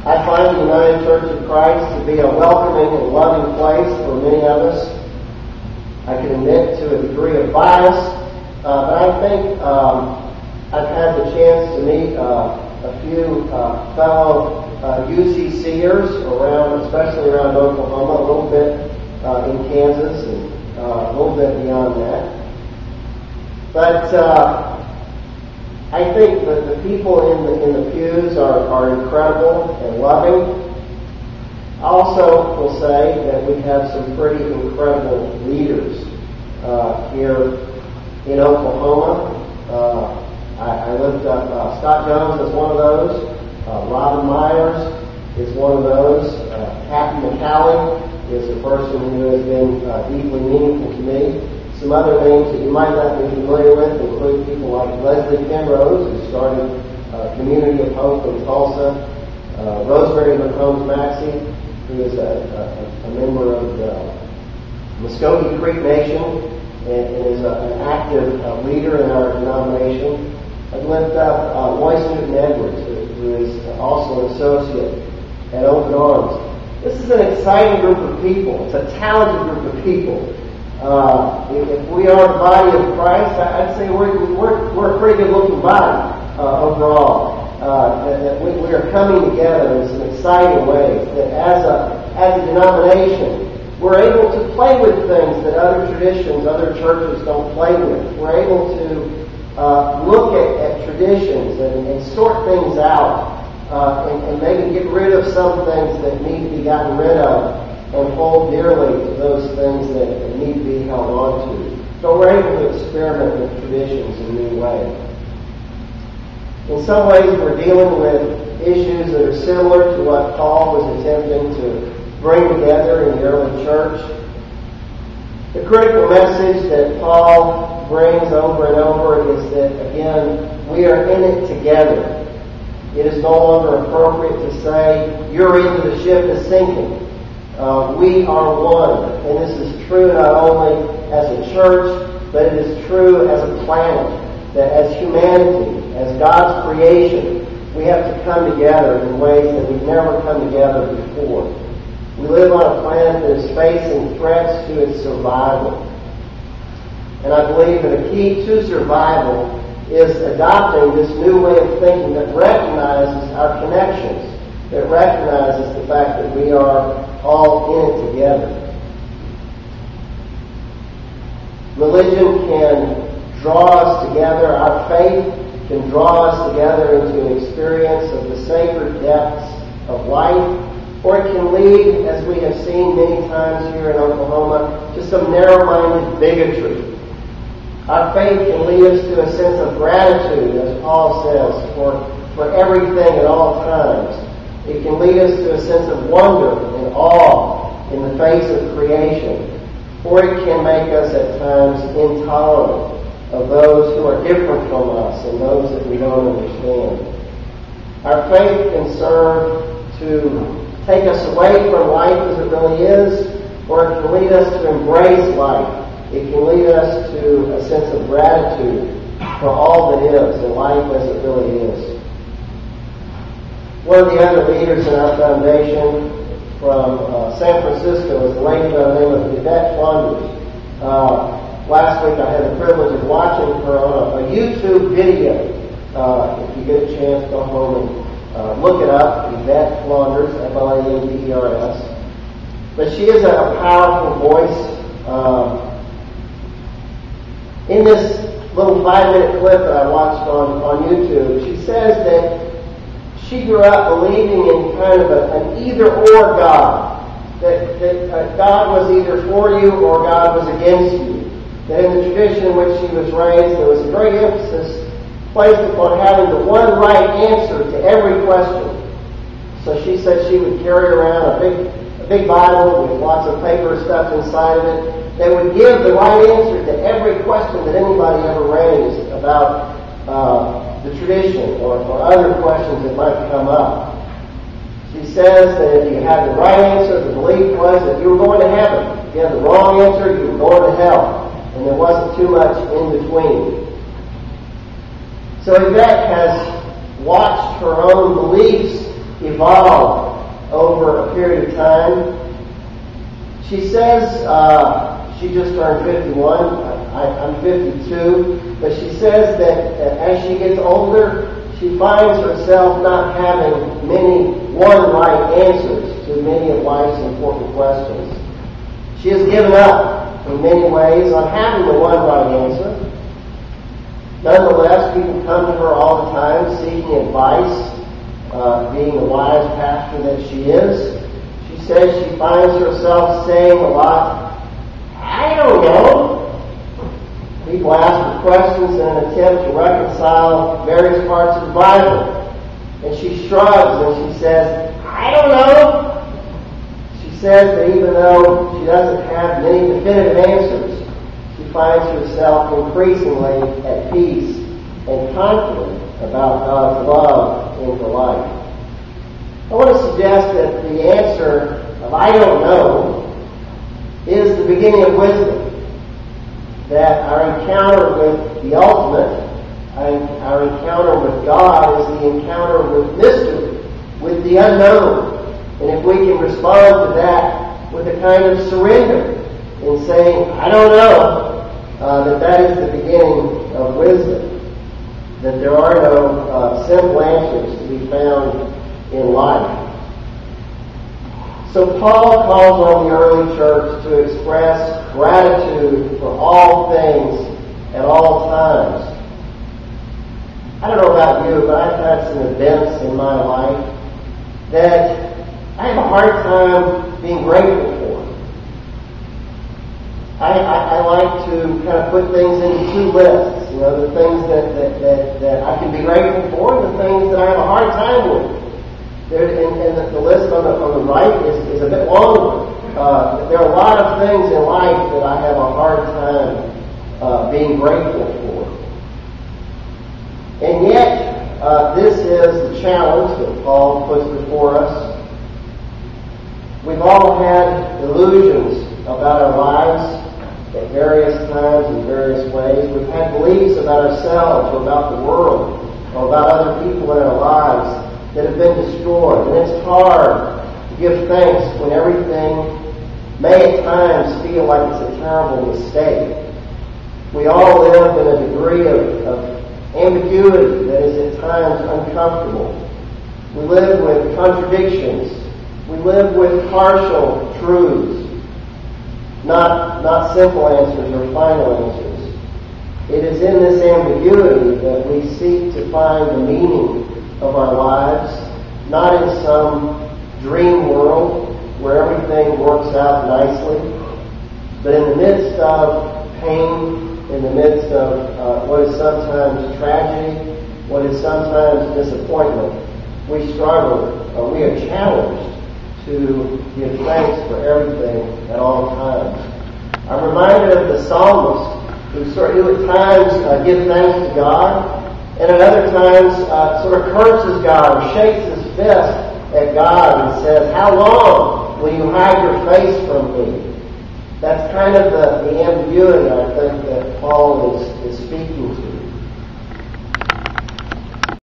I find the United Church of Christ to be a welcoming and loving place for many of us. I can admit to a degree of bias, but I think I've had the chance to meet a few fellow UCCers around, especially around Oklahoma, a little bit in Kansas, and a little bit beyond that. But I think that the people in the pews are incredible and loving. I also will say that we have some pretty incredible leaders here in Oklahoma. I lift up Scott Jones as one of those. Robin Myers is one of those. Happy McCallie is a person who has been deeply meaningful to me. Some other names that you might not be familiar with include people like Leslie Penrose, who started Community of Hope in Tulsa. Rosemary McCombs-Maxey, who is a member of the Muskogee Creek Nation and is an active leader in our denomination. I'd lift up Lois Newton-Edwards, who is also an associate at Open Arms. This is an exciting group of people. It's a talented group of people. If we are the body of Christ, I'd say we're a pretty good-looking body overall. That we are coming together in some exciting ways. That as a denomination, we're able to play with things that other traditions, other churches don't play with. We're able to look at traditions and sort things out, and maybe get rid of some things that need to be gotten rid of, and hold dearly to those things that need to be held on to. So we're able to experiment with traditions in new ways. In some ways, we're dealing with issues that are similar to what Paul was attempting to bring together in the early church. The critical message that Paul brings over and over is that, again, we are in it together. It is no longer appropriate to say, you're into the ship is sinking. We are one. And this is true not only as a church, but it is true as a planet. That as humanity, as God's creation, we have to come together in ways that we've never come together before. We live on a planet that is facing threats to its survival. And I believe that a key to survival is adopting this new way of thinking that recognizes our connections, that recognizes the fact that we are all in it together. Religion can draw us together. Our faith can draw us together into an experience of the sacred depths of life, or it can lead, as we have seen many times here in Oklahoma, to some narrow-minded bigotry. Our faith can lead us to a sense of gratitude, as Paul says, for everything at all times. It can lead us to a sense of wonder and awe in the face of creation. Or it can make us at times intolerant of those who are different from us and those that we don't understand. Our faith can serve to take us away from life as it really is, or it can lead us to embrace life. It can lead us to a sense of gratitude for all that is and life as it really is. One of the other leaders in our foundation from San Francisco is a lady by the name of Yvette Flanders. Last week I had the privilege of watching her on a YouTube video. If you get a chance, go home and look it up. Yvette Flanders, Flanders. But she is a powerful voice. In this little 5-minute clip that I watched on YouTube, she says that she grew up believing in kind of an either-or God. That God was either for you or God was against you. That in the tradition in which she was raised, there was a great emphasis placed upon having the one right answer to every question. So she said she would carry around a big Bible with lots of paper stuffed inside of it that would give the right answer to every question that anybody ever raised about the tradition or other questions that might come up. She says that if you had the right answer, the belief was that you were going to heaven. If you had the wrong answer, you were going to hell. And there wasn't too much in between. So Yvette has watched her own beliefs evolved over a period of time. She says she just turned 51. I'm 52. But she says that as she gets older, she finds herself not having many one right answers to many of life's important questions. She has given up in many ways on having the one right answer. Nonetheless, people come to her all the time seeking advice, being the wise pastor that she is. She says she finds herself saying a lot, "I don't know." People ask her questions in an attempt to reconcile various parts of the Bible. And she shrugs and she says, "I don't know." She says that even though she doesn't have many definitive answers, she finds herself increasingly at peace and confident about God's love in her life. I want to suggest that the answer of "I don't know" is the beginning of wisdom. That our encounter with the ultimate, our encounter with God, is the encounter with mystery, with the unknown. And if we can respond to that with a kind of surrender in saying, "I don't know," that is the beginning of wisdom. That there are no simple answers to be found in life. So Paul calls on the early church to express gratitude for all things at all times. I don't know about you, but I've had some events in my life that I have a hard time being grateful for. I like to kind of put things into two lists. You know, the things that I can be grateful for and the things that I have a hard time with. And the list on the right is a bit longer. There are a lot of things in life that I have a hard time being grateful for. And yet, this is the challenge that Paul puts before us. We've all had illusions about our lives at various times in various ways. We've had beliefs about ourselves or about the world or about other people in our lives that have been destroyed. And it's hard to give thanks when everything may at times feel like it's a terrible mistake. We all live in a degree of ambiguity that is at times uncomfortable. We live with contradictions. We live with partial truths, not simple answers or final answers. It is in this ambiguity that we seek to find the meaning of our lives, not in some dream world where everything works out nicely, but in the midst of pain, in the midst of what is sometimes tragedy, what is sometimes disappointment, we struggle, we are challenged to give thanks for everything at all times. I'm reminded of the psalmist who at times give thanks to God, and at other times sort of curses God or shakes his fist at God and says, "How long will you hide your face from me?" That's kind of the ambiguity, I think, that Paul is speaking to.